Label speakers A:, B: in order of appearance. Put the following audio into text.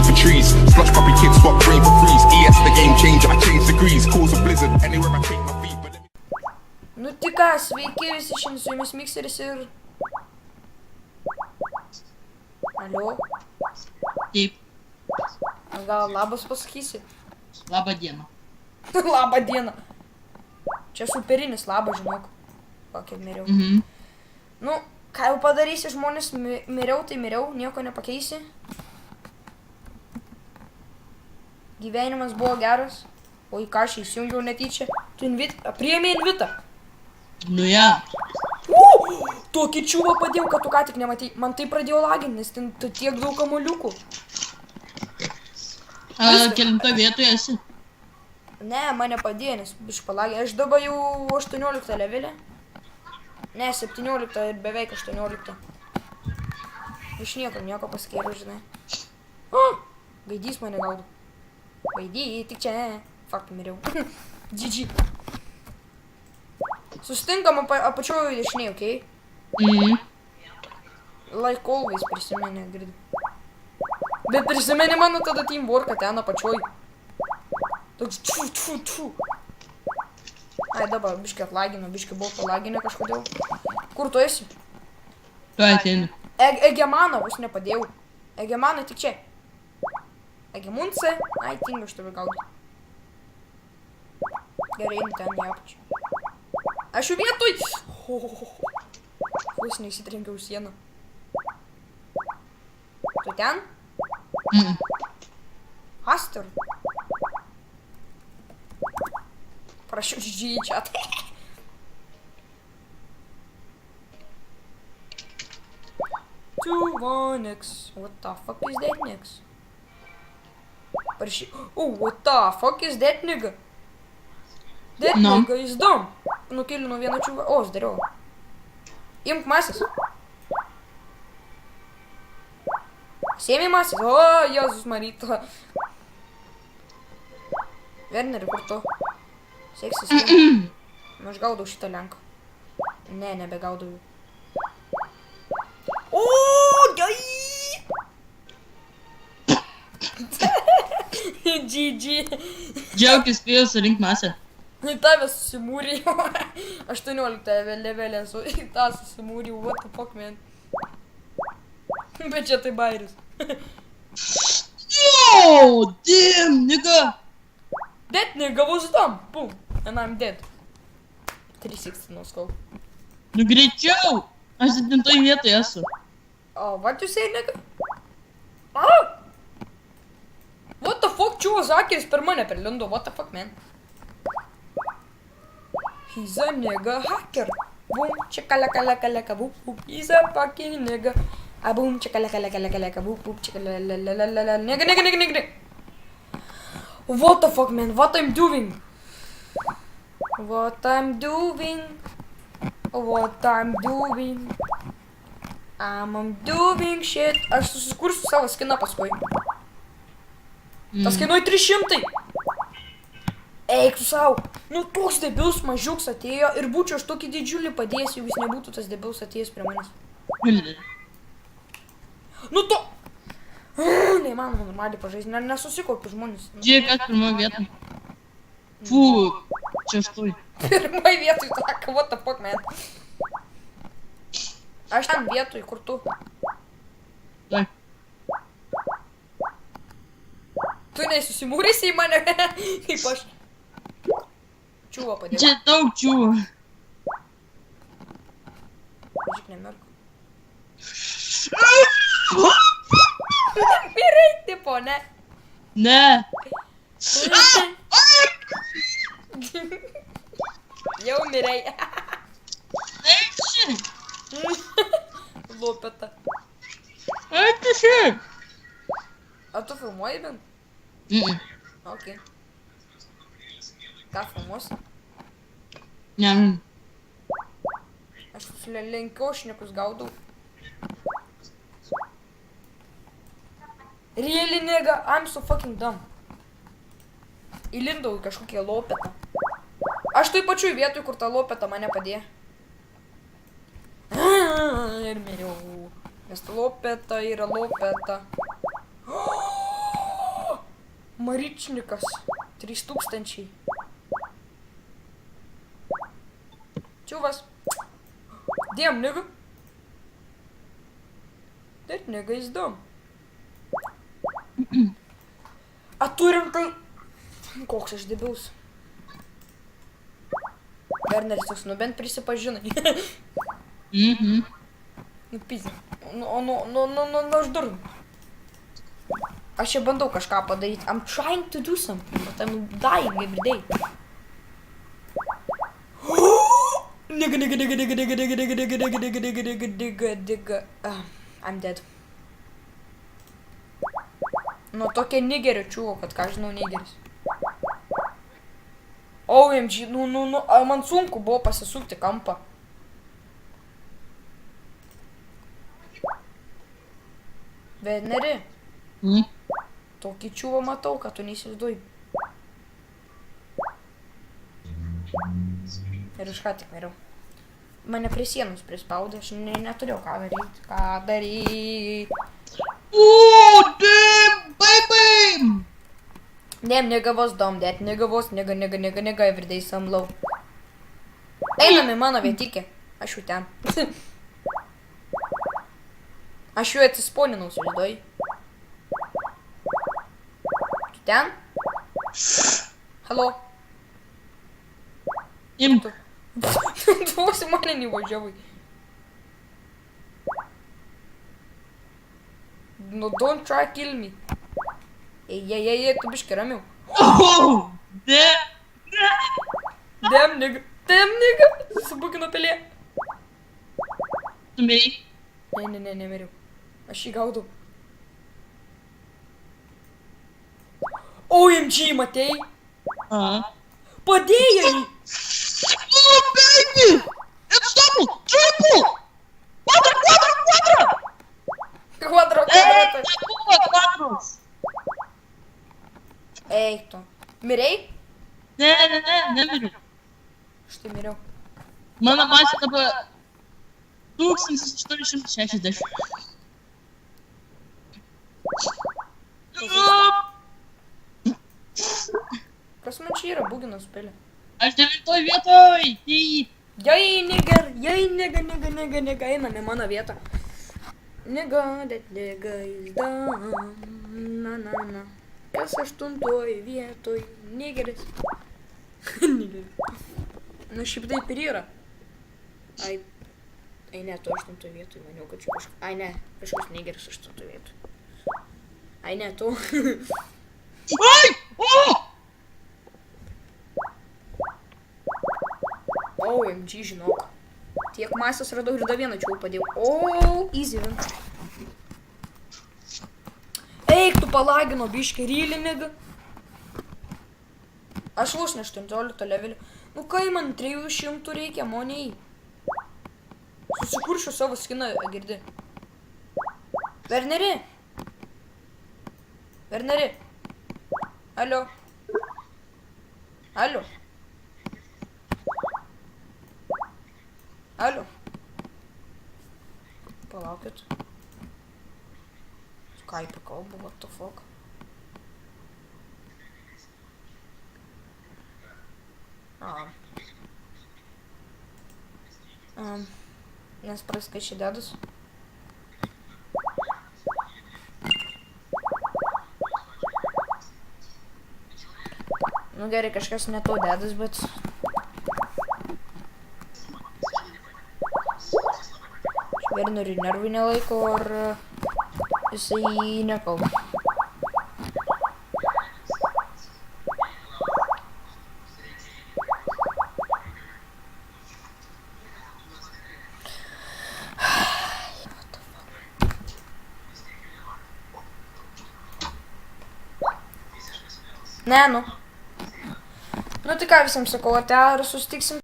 A: aim for trees. Slush puppy kick, swap brain for freeze. ES the game changer, I change degrees. Cause a blizzard, anywhere I take my feet. But
B: Nu tik ką, sveiki visi, šiandien su jumis Mikseris ir... Alio?
C: Taip,
B: Gal labas pasakysi?
C: labą dieną.
B: Labą dieną. Čia superinis labas, žinok. Kokia miriau. Nu, ką jau padarysi, žmonės, miriau, tai miriau, nieko nepakeisi. Gyvenimas buvo geras. Oi, ką aš įsijungiau netyčia. Tu priėmė invitą.
C: Nu ja.
B: Tokį čiūvą padėjau, kad tu ką tik nematei. Man tai pradėjo laginti, nes ten tiek daug kamuoliukų.
C: Kelinto vietoje esi?
B: Ne, mane padėjo, nes biškai palagė. Aš dabar jau 18 levelė. Ne, 17 ir beveik 18. Iš nieko paskėriau, žinai. Gaidys mane gaudo. Gaidy, tik čia, Fuck, miriau. GG. Sustinkam apačioje dešiniai, okei? Like always prisimenė, girdi. Bet prisimenė mano tada teamworką ten apačioj. Toks tfu. Ai, dabar biškai atlagino, biškai buvo palaginę kažkodėl. Kur tu esi?
C: Tu ateini.
B: Egemaną vos nepadėjau. Egemaną tik čia. Egemunce. Ai, tingiu aš tave gaudau. Gerai, einu ten į apačią. Aš jau vietoj! Vos neįsitrenkiau sieną. Tu ten? Aster. Prašiau žydžią. Two, one, X. What the fuck is that, X? Prašiau. Oh, what the fuck is that, nigga? That nigga is dumb. Nukilinu vieną čiūvą. O, aš dariau. Imk masės. Sėmė masės. O, Jėzus Maryta. Werneri, kur tu? Seksis. Aš gaudau šitą lenką. Ne, nebegaudau jų. O, jai! GG.
C: Džiaukis spėjau surink masę.
B: Į tave susimūrijau. 18 levelė esu. Į tą susimūrijau. What the fuck, man. Bet čia tai bairis.
C: Oh, damn, nigga.
B: That nigga was dumb. Boom. And I'm dead. 360 no scope.
C: Nu greičiau. Aš 7 vietoje esu.
B: Oh, what you say, nigga? Ah! What the fuck, čiūvas hakeris per mane perlindo. What the fuck, man? He's a nigga hacker. Boom, chakalaka boop boop. He's a fucking nigga. Ah, boom, chakalaka boop boop. Chakalalalala. Nigga. What the fuck, man? What I'm doing? I'm doing shit. Aš susikursiu savo skiną paskui. Tas kainuoja 300. Eik su savo. Nu, toks debilus mažiuks atėjo ir būčiau aš tokį didžiulį padėjęs, jeigu jis nebūtų tas debilus atėjęs prie manęs. Nu to... Neįmanoma normaliai pažaisti, nesusikaupiu žmonės.
C: Žiūrėk, kas pirmoje vietoje. Fu, šeštoj.
B: Pirmoje vietoj taka, what the fuck, man. Aš ten vietoj, kur tu?
C: Taip.
B: Tu nesusimūrėsi į mane, kaip aš. Čiūvą padėjau.
C: Čia daug čiūvų.
B: Žiūrėk, nemirk. Mirai, tipo, ne?
C: Ne.
B: Jau mirai.
C: Eikši.
B: Lopeta.
C: Eikši šiek.
B: A tu filmuoji bent? Ok. Ką filmuosi?
C: Ne.
B: Aš lenkiaušnikus gaudau. Really, nigga, I'm so fucking dumb. Įlindau į kažkokią lopetą. Aš toj pačioj vietoj, kur ta lopeta mane padėjo. Ir miriau. Nes lopeta yra lopeta. Maričnikas. 3000. Čiuvas. Damn, nigga. That nigga is dumb. A turim tai... Koks aš debilus. Berneris toks, nu bent prisipažinai. Nu pizė. Nu, aš durnu. Aš čia bandau kažką padaryti. I'm trying to do something, but I'm dying every day. Nigga. I'm dead. Nu, tokia nigerio čiuvo, kad ką žinau nigeris. OMG, man sunku buvo pasisukti kampą. Verneri. Tokį čiuvą matau, kad tu neįsivaizduoji. Ir iš ką tik miriau. Mane prie sienos prispaudė, aš neturėjau ką daryti.
C: Damn, baby!
B: Damn, nigga was dumb, that nigga was nigga, every day some low. Einam į mano vietikę. Aš jau ten. Aš jau atsisponinau, įsivaizduoji. Tu ten? Halo?
C: Imk.
B: Tu vos į mane nevažiavai. No, don't try kill me. Ei, tu biški ramiau.
C: Oh!
B: Damn, nigga. Susibukino pelė.
C: Tu mirei?
B: Ne, nemiriau. Aš jį gaudau. OMG, matei? Padėjo jį!
C: Oh, baby! It's double! Triple! Quadra!
B: Kvadro.
C: Nebuvo kvadros!
B: Eik tu. Mirei?
C: Ne, nemiriau.
B: Štai miriau.
C: Mano masė dabar 1860.
B: Kas man čia yra buginas pelė?
C: Aš 9 vietoj!
B: Jai, nigga, einam į mano vietą. Nigga, that nigga is dumb, na. Kas 8 vietoj? Nigeris. Nu, šiaip taip ir yra. Ai, ne, tu 8 vietoj, maniau, kad čia kažkas. Ai, ne, kažkas nigeris 8 vietoj. Ai, ne, tu.
C: Ai! O!
B: OMG, žinok. Tiek masės radau ir dar vieną čia padėjau. O, easy win. Eik, tu palagino biškį, really, nigga. Aš vos ne 18 levelį. Nu kai man 300 reikia, moniai. Susikuršiu savo skiną, girdi. Verneri. Alio. Palaukit. Skype kalba, what the fuck. Nes praskaičiai dedas. Nu gerai, kažkas ne to dedas, bet... Verneriui nervai nelaiko, ar jisai nekalba. Ne, nu. Nu tai ką visiems sakau, ate ir susitiksim